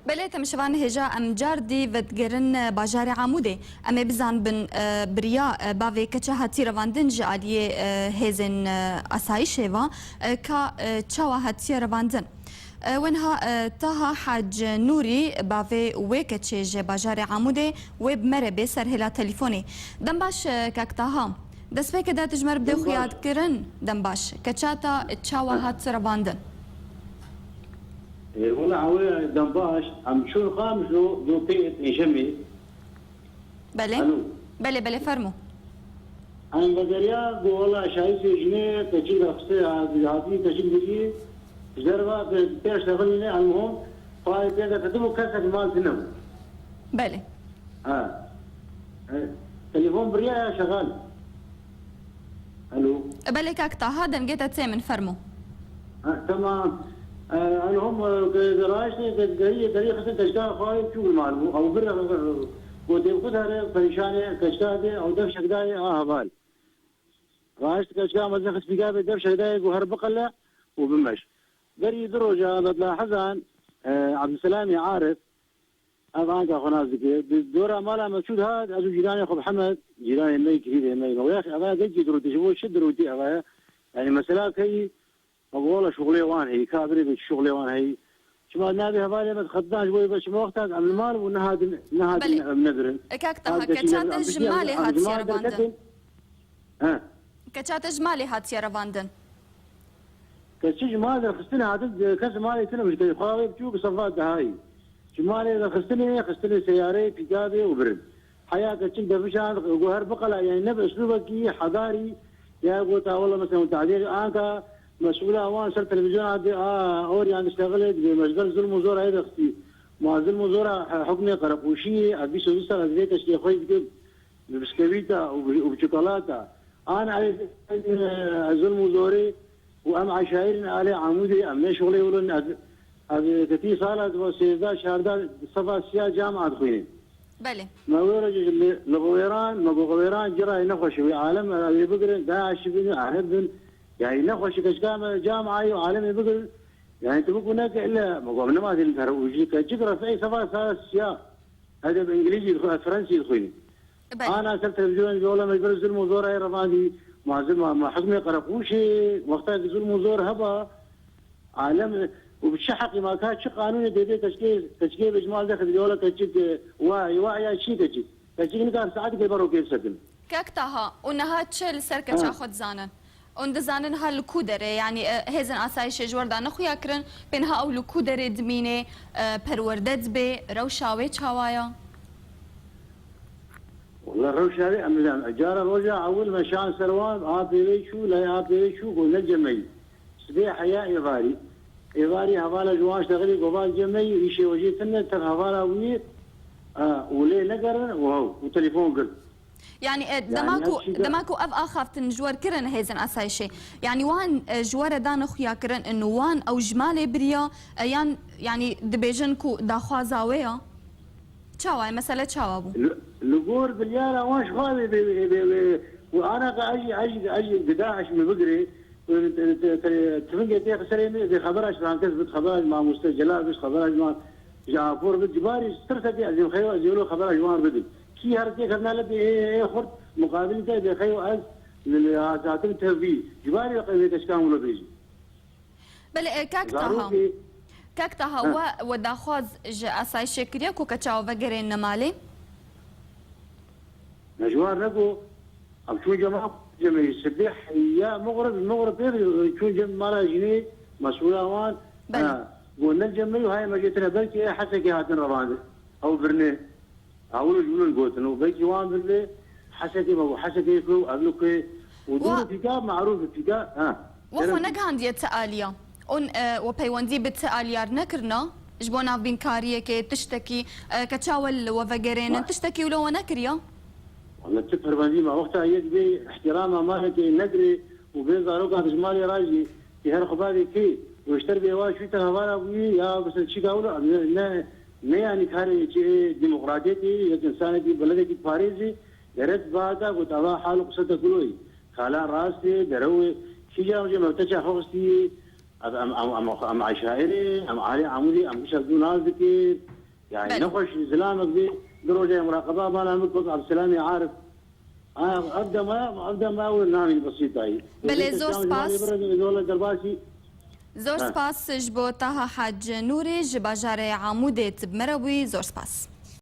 بله تمشوان هجا ام جاردی ودگرن باجار عموده ام بزن بن بریا باوی کچه هاتی رواندن جالیه هزن اسایش و کا چاوا هاتی رواندن وینها تاها حاج نوری باوی وکچه ج باجار عموده وب مره به سر هلا تلفونی دم باش کاکتاها دست فکر داد تجمر بده خیاد کرن دم باش کچاتا چاوا هاتی رواندن والله عوي دنباش عم شو خامس دو بيت يشمي بله بله فرمو أنا بدريا والله شايف جنيه تجي رخصة هذه تجي بيجي زربا بيرش تغني المهم فاي بيدا كتبوا كسر مال تنم بله تليفون بريا شغال الو بله كاكتا هذا نجيت تسمن فرمو تمام انا هم دراسه طريقه تشتغل خايف شو المعلومه او بر ودي فريشانه كشتاده او دفش كداي هبال رايش كشكا مزخ سبيقا دفش كداي وهر بقله وبمش بري دروجه لاحظان عبد السلام عارف أبغاك أخونا زكي بالدورة مالا مشهود هذا أزو جيراني أخو محمد جيراني مي كثير مي ويا أخي أبغاك تجي دروتي شو شد دروتي أبغاك يعني مسألة كي والله شغلي وان هي كابري بالشغل وان هي شما نابي هبالي ما تخدناش بوي بس ما وقتها عم المال ونهاد بندرن كاكتا كاتشات جمالي هات سيارة باندن كاتشات جمالي هات سيارة باندن كاتش جمالي خستني عدد كاس مالي تنا مش كي خاوي بشوف صفات هاي جمالي إذا خستني سيارة بيكابي وبرد حياة كاتش دفشان وهر بقلا يعني نبي أسلوبك حضاري يا قلت والله مثلا تعديل أنت مسؤولة أوان صار تلفزيون عادي أوري عن اشتغلت بمشغل ظلم وزورة هيدا أختي مع ظلم وزورة حكمي قرقوشي أبي سويسرا زيت أشتري خوي بجيب بسكويتا وبشوكولاتة أنا على ظلم وزوري وأم عشائرنا عليه عمودي أم شغلي يقولون كتير صارت وسيدا شهردار صفا سيا جامعة خويني بله ما ورج لغويران جرى نخش عالم اللي بقرن داعش بن عرب يعني نخش كشكام جامعة وعالمي بقول يعني تبقى هناك إلا مقابلنا ما تنتهر وجيك جقرا في أي سفا سيا هذا بإنجليزي فرنسي يدخلني أنا أسأل تلفزيون جولا مجبر ظلم وزور أي رمادي ما حكمي قرقوشي وقتها ظلم وزور هبا عالم وبالشحق ما كان شق قانوني دي تشكيل إجمال داخل جولا تشكيل واعي شيء تشكيل نكار ساعات كيبرو كيف سكن كاكتاها ونها تشل سركة تاخد زانن und زانن ها لکودره يعني هزن آسایش جوردان نخویا کرن بینها او لکودره دمینه پروردت به روشاوی چاوایا والله روشاوي أمدان أجار الرجع أول ما شان سروان عابي شو لا عابي شو قلنا جمعي سبيع حياة إيغاري هوالا جواش تغلي قبال جمعي يشي وجي تنة تر هوالا ويه وليه نقرن وهو وتليفون قرن يعني دماكو اف اخافتن جوار كرن هيزن اسايشي يعني وان جوار دان خويا كرن انه وان او جمالي بريا يعني دبيجنكو داخوازاويا تشاوا مساله تشاوا بو لقور باليالا واش خالي وانا اجي داعش من بقري تفنجي تيخ سريني دي خبراش عن كسبت خبراش مع مستجلات بس خبراش مع جعفور بالجباري استرسدي ازيم خيو ازيلو خبراش جوار بدي كي هرتي خدنا لبي خرط مقابل ده بخيو از للعاتب تهبي جباري قوي تشكام ولا بيجي بل كاكتها وداخوز اساي شكريا كو كچاو وغيرين نمالي نجوار نقو ام شو جماعه السبيح يا مغرب شو جماعه جنيه مسؤوله وان قلنا الجمعي وهاي ما جيتنا بلكي حسكي هاتن رباندي او برنيه أقول جملة قلت إنه بيجي وان بالله حسكي ما هو حسكي كلو قبلك ودور فيكا معروف فيكا وهو نجهان دي التآلية وبيوندي بالتآليار نكرنا جبونا بينكارية كي تشتكي كتشاول وفجرين تشتكي ولو نكريا والله تفر بندي ما وقتها يجي احترام مالك ندري وبيزارو كان جمالي راجي في هالخباري كي ويشتري بيواش في تهوانا وي يا بس الشيء قالوا نه يعني كاري ديمقراطيتي إنسانيتي بلدي باريزي درت بعدا وتابع حاله قصة كلوي خالا راسي دروي شيء جاء مبتشا خوستي ام عشائري ام علي عمودي ام شدو نازكي يعني بل. نخش زلامك دي درجه مراقبه ما انا مطلق عبد السلامي عارف ابدا ما اول نامي بسيطه هي بله زور سپاس درباسي زور سپاس جبو تاها حاج نوري جباجار عمودت بمروي زور سپاس